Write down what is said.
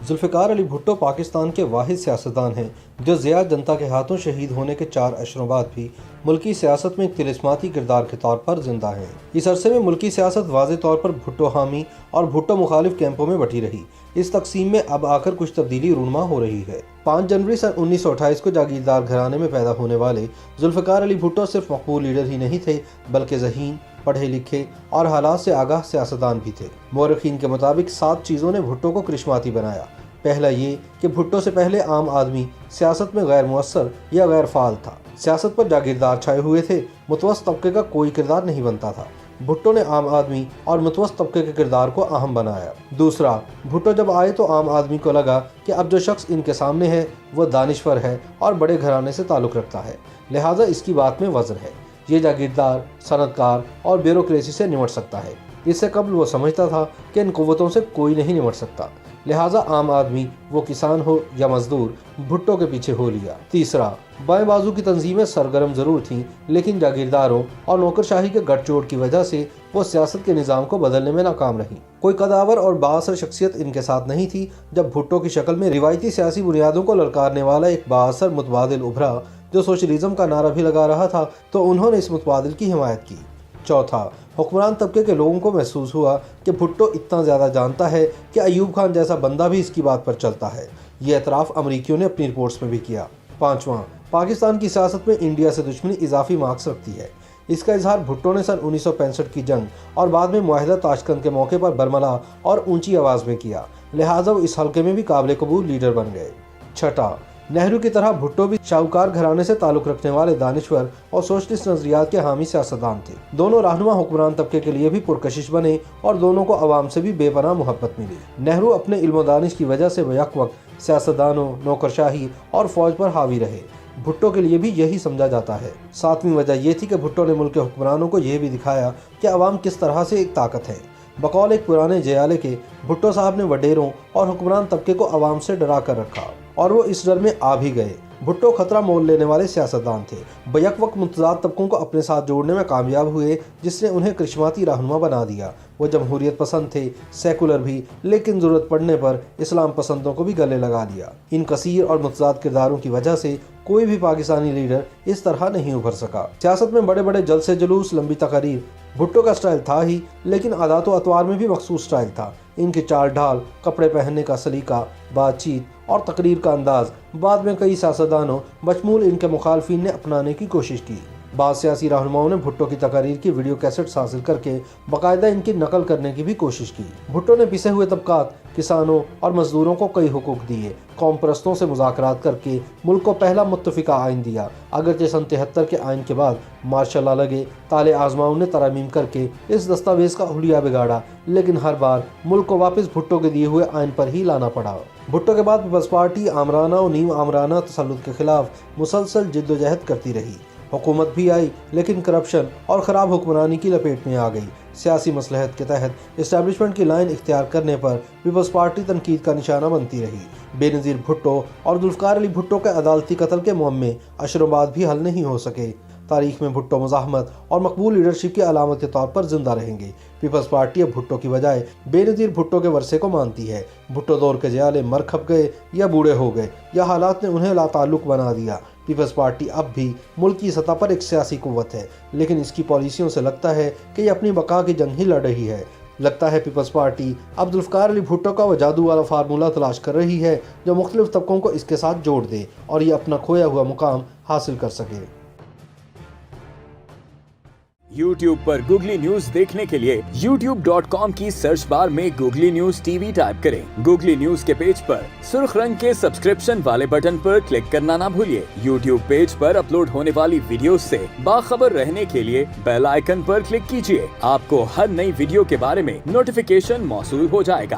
ذوالفقار علی بھٹو پاکستان کے واحد سیاستدان ہیں جو ضیاء جنتا کے ہاتھوں شہید ہونے کے 4 عشروں بعد بھی ملکی سیاست میں ایک طلسماتی کردار کے طور پر زندہ ہیں۔ اس عرصے میں ملکی سیاست واضح طور پر بھٹو حامی اور بھٹو مخالف کیمپوں میں بٹی رہی۔ اس تقسیم میں اب آ کر کچھ تبدیلی رونما ہو رہی ہے۔ 5 جنوری سن 1928 کو جاگیردار گھرانے میں پیدا ہونے والے ذوالفقار علی بھٹو صرف مقبول لیڈر ہی نہیں تھے بلکہ ذہین، پڑھے لکھے اور حالات سے آگاہ سیاستدان بھی تھے۔ مورخین کے مطابق 7 چیزوں نے بھٹو کو کرشماتی بنایا۔ پہلا یہ کہ بھٹو سے پہلے عام آدمی سیاست میں غیر مؤثر یا غیر فعال تھا۔ سیاست پر جاگیردار چھائے ہوئے تھے، متوسط طبقے کا کوئی کردار نہیں بنتا تھا۔ بھٹو نے عام آدمی اور متوسط طبقے کے کردار کو اہم بنایا۔ دوسرا، بھٹو جب آئے تو عام آدمی کو لگا کہ اب جو شخص ان کے سامنے ہے وہ دانشور ہے اور بڑے گھرانے سے تعلق رکھتا ہے، لہٰذا اس کی بات میں وزن ہے۔ یہ جاگیردار، صنعتکار اور بیوروکریسی سے نمٹ سکتا ہے۔ اس سے قبل وہ سمجھتا تھا کہ ان قوتوں سے کوئی نہیں نمٹ سکتا، لہٰذا عام آدمی وہ کسان ہو یا مزدور بھٹو کے پیچھے ہو لیا۔ تیسرا، بائیں بازو کی تنظیمیں سرگرم ضرور تھیں لیکن جاگیرداروں اور نوکرشاہی کے گٹھ جوڑ کی وجہ سے وہ سیاست کے نظام کو بدلنے میں ناکام رہیں۔ کوئی قداور اور بااثر شخصیت ان کے ساتھ نہیں تھی۔ جب بھٹو کی شکل میں روایتی سیاسی بنیادوں کو للکارنے والا ایک بااثر متبادل ابھرا جو سوشلزم کا نعرہ بھی لگا رہا تھا تو انہوں نے اس متبادل کی حمایت کی۔ چوتھا، حکمران طبقے کے لوگوں کو محسوس ہوا کہ بھٹو اتنا زیادہ جانتا ہے کہ ایوب خان جیسا بندہ بھی اس کی بات پر چلتا ہے۔ یہ اعتراف امریکیوں نے اپنی رپورٹس میں بھی کیا۔ پانچواں، پاکستان کی سیاست میں انڈیا سے دشمنی اضافی مارکس رکھتی ہے۔ اس کا اظہار بھٹو نے سن 1965 کی جنگ اور بعد میں معاہدہ تاشکند کے موقع پر برملا اور اونچی آواز میں کیا، لہٰذا وہ اس حلقے میں بھی قابل قبول لیڈر بن گئے۔ چھٹا، نہرو کی طرح بھٹو بھی شاہکار گھرانے سے تعلق رکھنے والے دانشور اور سوشلسٹ نظریات کے حامی سیاستدان تھے۔ دونوں رہنما حکمران طبقے کے لیے بھی پرکشش بنے اور دونوں کو عوام سے بھی بے پناہ محبت ملی۔ نہرو اپنے علم و دانش کی وجہ سے بیک وقت سیاستدانوں، نوکرشاہی اور فوج پر حاوی رہے۔ بھٹو کے لیے بھی یہی سمجھا جاتا ہے۔ 7ویں وجہ یہ تھی کہ بھٹو نے ملک کے حکمرانوں کو یہ بھی دکھایا کہ عوام کس طرح سے ایک طاقت ہے۔ بقول ایک پرانے جیالے کے، بھٹو صاحب نے وڈیروں اور حکمران طبقے کو عوام سے ڈرا کر رکھا اور وہ اس ڈر میں آ بھی گئے۔ بھٹو خطرہ مول لینے والے سیاستدان تھے، بیک وقت متضاد طبقوں کو اپنے ساتھ جوڑنے میں کامیاب ہوئے جس نے انہیں کرشماتی رہنما بنا دیا۔ وہ جمہوریت پسند تھے، سیکولر بھی، لیکن ضرورت پڑنے پر اسلام پسندوں کو بھی گلے لگا لیا۔ ان کثیر اور متضاد کرداروں کی وجہ سے کوئی بھی پاکستانی لیڈر اس طرح نہیں ابھر سکا۔ سیاست میں بڑے بڑے جلسے جلوس، لمبی تقاریر بھٹو کا سٹائل تھا ہی، لیکن عادات و اطوار میں بھی مخصوص سٹائل تھا۔ ان کی چال ڈھال، کپڑے پہننے کا سلیقہ، بات چیت اور تقریر کا انداز بعد میں کئی سیاستدانوں بشمول ان کے مخالفین نے اپنانے کی کوشش کی۔ بعض سیاسی رہنماؤں نے بھٹو کی تقاریر کی ویڈیو کیسٹس حاصل کر کے باقاعدہ ان کی نقل کرنے کی بھی کوشش کی۔ بھٹو نے پسے ہوئے طبقات، کسانوں اور مزدوروں کو کئی حقوق دیے۔ قوم پرستوں سے مذاکرات کر کے ملک کو پہلا متفقہ آئین دیا، اگرچہ سن 73 کے آئین کے بعد مارشل لا لگے۔ طالع آزماؤں نے ترامیم کر کے اس دستاویز کا حلیہ بگاڑا، لیکن ہر بار ملک کو واپس بھٹو کے دیے ہوئے آئین پر ہی لانا پڑا۔ بھٹو کے بعد پیپلز پارٹی آمرانہ و نیم آمرانہ تسلط کے خلاف مسلسل جد و جہد کرتی رہی۔ حکومت بھی آئی لیکن کرپشن اور خراب حکمرانی کی لپیٹ میں آ گئی۔ سیاسی مصلحت کے تحت اسٹیبلشمنٹ کی لائن اختیار کرنے پر پیپلز پارٹی تنقید کا نشانہ بنتی رہی۔ بے نظیر بھٹو اور ذوالفقار علی بھٹو کے عدالتی قتل کے معمے عشروں بعد بھی حل نہیں ہو سکے۔ تاریخ میں بھٹو مزاحمت اور مقبول لیڈرشپ کی علامت کے طور پر زندہ رہیں گے۔ پیپلز پارٹی اب بھٹو کی بجائے بے نظیر بھٹو کے ورثے کو مانتی ہے۔ بھٹو دور کے جیالے مر کھپ گئے یا بوڑھے ہو گئے یا حالات نے انہیں لا تعلق بنا دیا۔ پیپلز پارٹی اب بھی ملک کی سطح پر ایک سیاسی قوت ہے، لیکن اس کی پالیسیوں سے لگتا ہے کہ یہ اپنی بقا کی جنگ ہی لڑ رہی ہے۔ لگتا ہے پیپلز پارٹی اب ذوالفقار علی بھٹو کا وہ جادو والا فارمولہ تلاش کر رہی ہے جو مختلف طبقوں کو اس کے ساتھ جوڑ دے اور یہ اپنا کھویا ہوا مقام حاصل کر سکے۔ YouTube پر گوگلی نیوز دیکھنے کے لیے youtube.com کی سرچ بار میں googly news T V type کریں۔ گوگلی نیوز کے پیج پر سرخ رنگ کے سبسکرپشن والے بٹن پر کلک کرنا نہ بھولیے۔ YouTube پیج پر اپلوڈ ہونے والی ویڈیوز سے باخبر رہنے کے لیے بیل آئیکن پر کلک کیجیے۔ آپ کو ہر نئی ویڈیو کے بارے میں نوٹیفیکیشن موصول ہو جائے گا۔